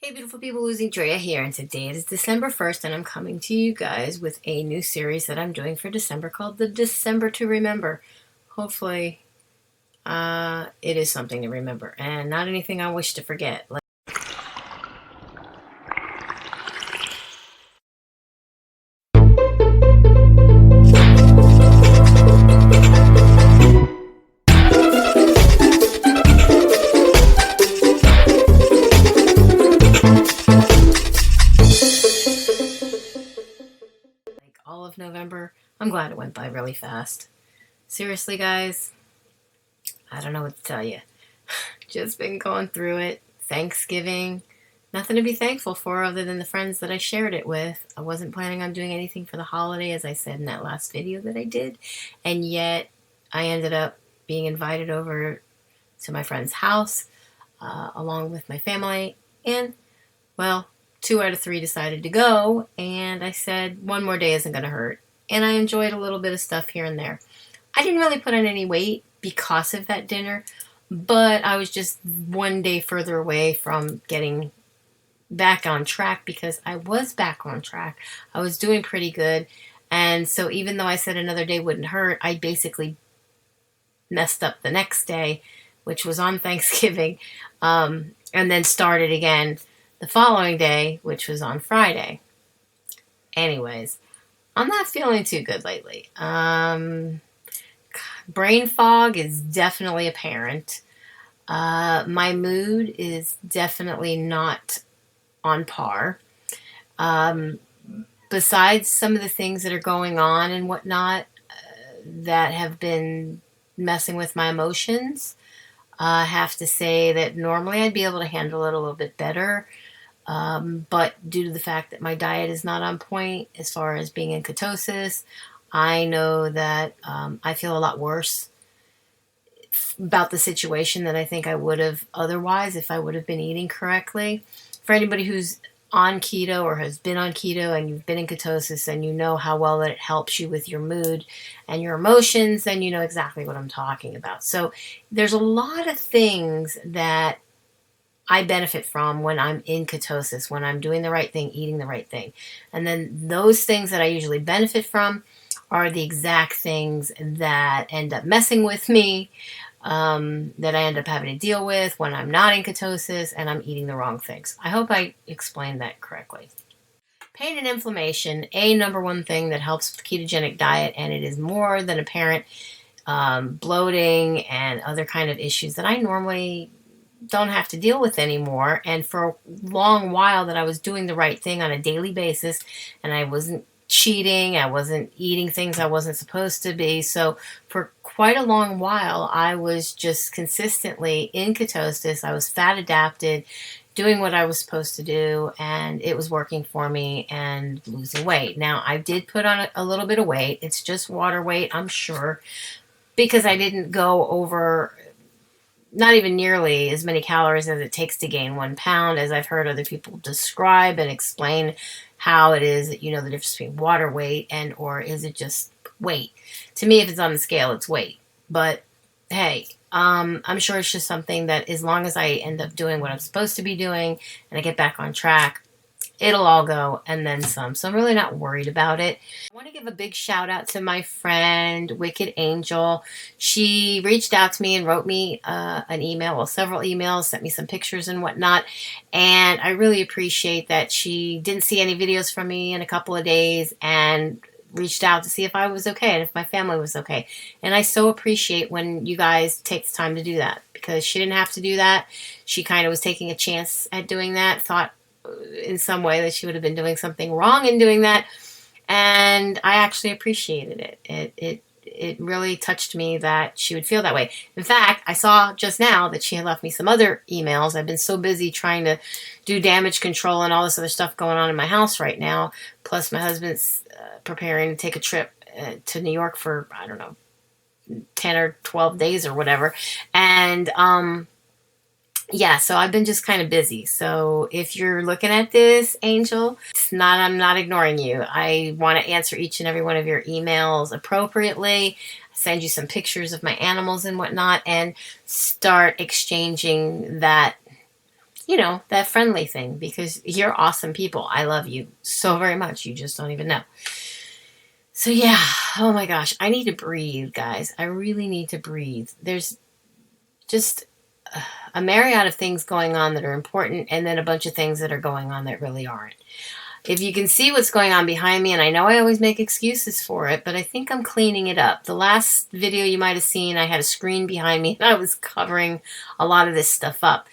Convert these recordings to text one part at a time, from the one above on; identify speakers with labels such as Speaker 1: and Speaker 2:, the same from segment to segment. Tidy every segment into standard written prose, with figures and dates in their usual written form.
Speaker 1: Hey beautiful people, LosingDrea here, and today it is December 1st and I'm coming to you guys with a new series that I'm doing for December called the December to Remember. Hopefully it is something to remember and not anything I wish to forget. Like all of November. I'm glad it went by really fast. Seriously guys, I don't know what to tell you. Just been going through it. Thanksgiving. Nothing to be thankful for other than the friends that I shared it with. I wasn't planning on doing anything for the holiday, as I said in that last video that I did. And yet, I ended up being invited over to my friend's house, along with my family. And, well, 2 out of 3 decided to go. And I said, one more day isn't going to hurt. And I enjoyed a little bit of stuff here and there. I didn't really put on any weight because of that dinner, but I was just one day further away from getting back on track, because I was back on track. I was doing pretty good. And so even though I said another day wouldn't hurt, I basically messed up the next day, which was on Thanksgiving, and then started again the following day, which was on Friday. Anyways, I'm not feeling too good lately. Brain fog is definitely apparent. My mood is definitely not on par. Besides some of the things that are going on and whatnot that have been messing with my emotions, I have to say that normally I'd be able to handle it a little bit better. But due to the fact that my diet is not on point as far as being in ketosis, I know that I feel a lot worse about the situation than I think I would have otherwise if I would have been eating correctly. For anybody who's on keto or has been on keto and you've been in ketosis and you know how well that it helps you with your mood and your emotions, then you know exactly what I'm talking about. So there's a lot of things that I benefit from when I'm in ketosis, when I'm doing the right thing, eating the right thing. And then those things that I usually benefit from are the exact things that end up messing with me, that I end up having to deal with when I'm not in ketosis and I'm eating the wrong things. I hope I explained that correctly. Pain and inflammation, a number one thing that helps with the ketogenic diet, and it is more than apparent. Bloating and other kind of issues that I normally don't have to deal with anymore. And for a long while that I was doing the right thing on a daily basis and I wasn't cheating, I wasn't eating things I wasn't supposed to be. So for quite a long while, I was just consistently in ketosis. I was fat adapted, doing what I was supposed to do, and it was working for me and losing weight. Now, I did put on a little bit of weight. It's just water weight, I'm sure, because I didn't go over not even nearly as many calories as it takes to gain 1 pound, as I've heard other people describe and explain how it is that you know the difference between water weight and or is it just weight. To me, if it's on the scale, it's weight. But hey, I'm sure it's just something that as long as I end up doing what I'm supposed to be doing and I get back on track, it'll all go and then some. So I'm really not worried about it. I want to give a big shout out to my friend, Wicked Angel. She reached out to me and wrote me an email, well, several emails, sent me some pictures and whatnot. And I really appreciate that she didn't see any videos from me in a couple of days and reached out to see if I was okay and if my family was okay. And I so appreciate when you guys take the time to do that, because she didn't have to do that. She kind of was taking a chance at doing that, thought in some way that she would have been doing something wrong in doing that, and I actually appreciated it. It really touched me that she would feel that way. In fact, I saw just now that she had left me some other emails. I've been so busy trying to do damage control and all this other stuff going on in my house right now, plus my husband's preparing to take a trip to New York for, I don't know, 10 or 12 days or whatever, and yeah, so I've been just kind of busy. So if you're looking at this, Angel, I'm not ignoring you. I want to answer each and every one of your emails appropriately, send you some pictures of my animals and whatnot, and start exchanging that, you know, that friendly thing, because you're awesome people. I love you so very much. You just don't even know. So yeah, oh my gosh, I need to breathe, guys. I really need to breathe. There's just a myriad of things going on that are important, and then a bunch of things that are going on that really aren't. If you can see what's going on behind me, and I know I always make excuses for it, but I think I'm cleaning it up. The last video you might have seen, I had a screen behind me, and I was covering a lot of this stuff up.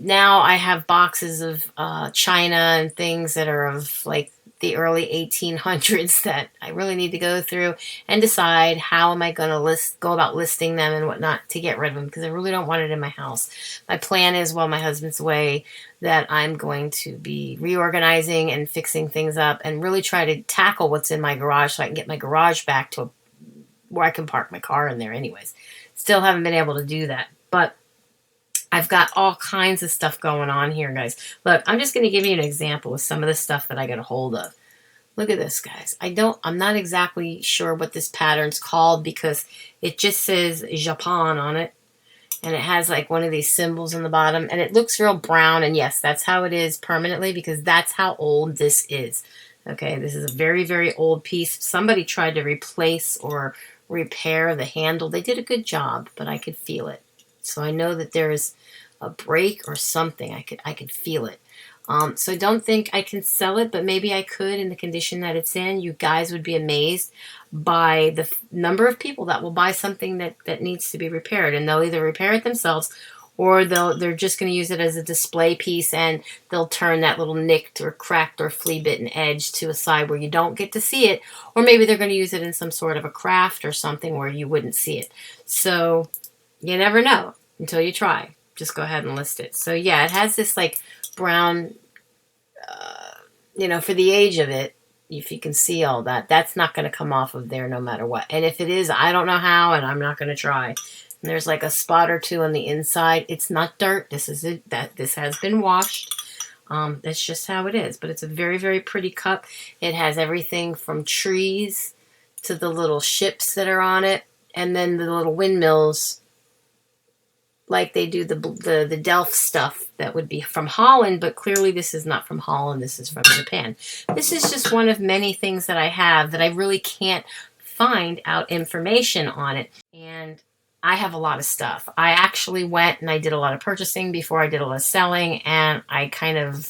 Speaker 1: Now I have boxes of china and things that are of like the early 1800s that I really need to go through and decide how am I going to go about listing them and whatnot to get rid of them, because I really don't want it in my house. My plan is, while my husband's away, that I'm going to be reorganizing and fixing things up and really try to tackle what's in my garage so I can get my garage back to where I can park my car in there anyways. Still haven't been able to do that, but I've got all kinds of stuff going on here, guys. Look, I'm just going to give you an example of some of the stuff that I got a hold of. Look at this, guys. I'm not exactly sure what this pattern's called, because it just says Japan on it. And it has like one of these symbols in the bottom. And it looks real brown. And yes, that's how it is permanently, because that's how old this is. Okay, this is a very, very old piece. Somebody tried to replace or repair the handle. They did a good job, but I could feel it. So I know that there is a break or something. I could feel it. So I don't think I can sell it, but maybe I could in the condition that it's in. You guys would be amazed by the number of people that will buy something that needs to be repaired, and they'll either repair it themselves, or they're just going to use it as a display piece, and they'll turn that little nicked or cracked or flea bitten edge to a side where you don't get to see it, or maybe they're going to use it in some sort of a craft or something where you wouldn't see it. So you never know until you try. Just go ahead and list it. So yeah, it has this like brown, you know, for the age of it, if you can see all that, that's not going to come off of there no matter what. And if it is, I don't know how, and I'm not going to try. And there's like a spot or two on the inside. It's not dirt. This is it. This has been washed. That's just how it is. But it's a very, very pretty cup. It has everything from trees to the little ships that are on it, and then the little windmills, like they do the Delft stuff that would be from Holland, but clearly this is not from Holland. This is from Japan. This is just one of many things that I have that I really can't find out information on it. And I have a lot of stuff. I actually went and I did a lot of purchasing before I did a lot of selling, and I kind of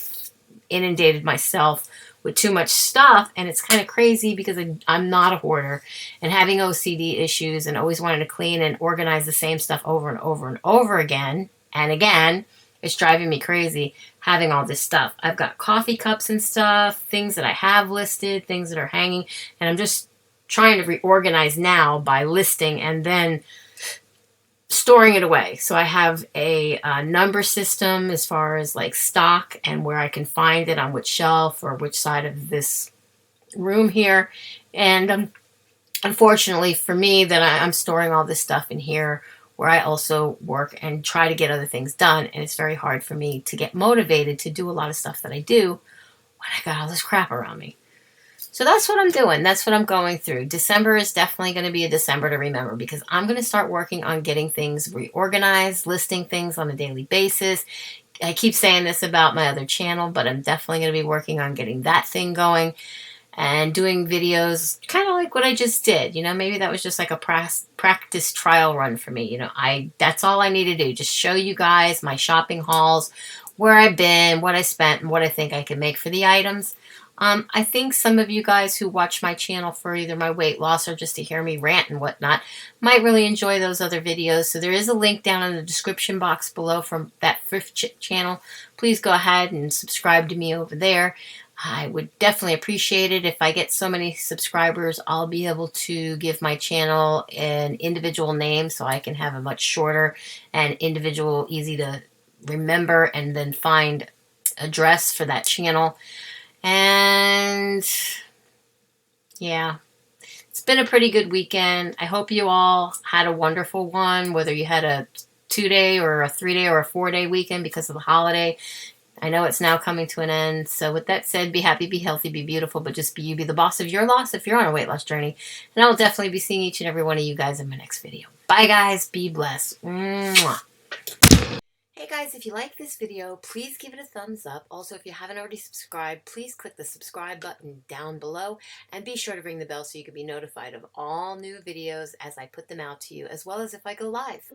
Speaker 1: inundated myself with too much stuff, and it's kind of crazy because I'm not a hoarder, and having OCD issues and always wanting to clean and organize the same stuff over and over and over again and again, it's driving me crazy having all this stuff. I've got coffee cups and stuff, things that I have listed, things that are hanging, and I'm just trying to reorganize now by listing and then storing it away. So I have a number system as far as like stock and where I can find it on which shelf or which side of this room here. And unfortunately for me, that I'm storing all this stuff in here where I also work and try to get other things done. And it's very hard for me to get motivated to do a lot of stuff that I do when I got all this crap around me. So that's what I'm doing. That's what I'm going through. December is definitely going to be a December to remember, because I'm going to start working on getting things reorganized, listing things on a daily basis. I keep saying this about my other channel, but I'm definitely going to be working on getting that thing going and doing videos kind of like what I just did. You know, maybe that was just like a practice trial run for me. You know, that's all I need to do. Just show you guys my shopping hauls, where I've been, what I spent, and what I think I can make for the items. I think some of you guys who watch my channel for either my weight loss or just to hear me rant and whatnot might really enjoy those other videos. So there is a link down in the description box below from that THRIFT channel. Please go ahead and subscribe to me over there. I would definitely appreciate it. If I get so many subscribers, I'll be able to give my channel an individual name so I can have a much shorter and individual, easy to remember and then find address for that channel. And yeah, it's been a pretty good weekend. I hope you all had a wonderful one, whether you had a 2-day or a 3-day or a 4-day weekend because of the holiday. I know it's now coming to an end. So with that said, be happy, be healthy, be beautiful, but just be you, be the boss of your loss if you're on a weight loss journey. And I will definitely be seeing each and every one of you guys in my next video. Bye guys, be blessed. Mwah. Hey guys, if you like this video, please give it a thumbs up. Also, if you haven't already subscribed, please click the subscribe button down below and be sure to ring the bell so you can be notified of all new videos as I put them out to you, as well as if I go live.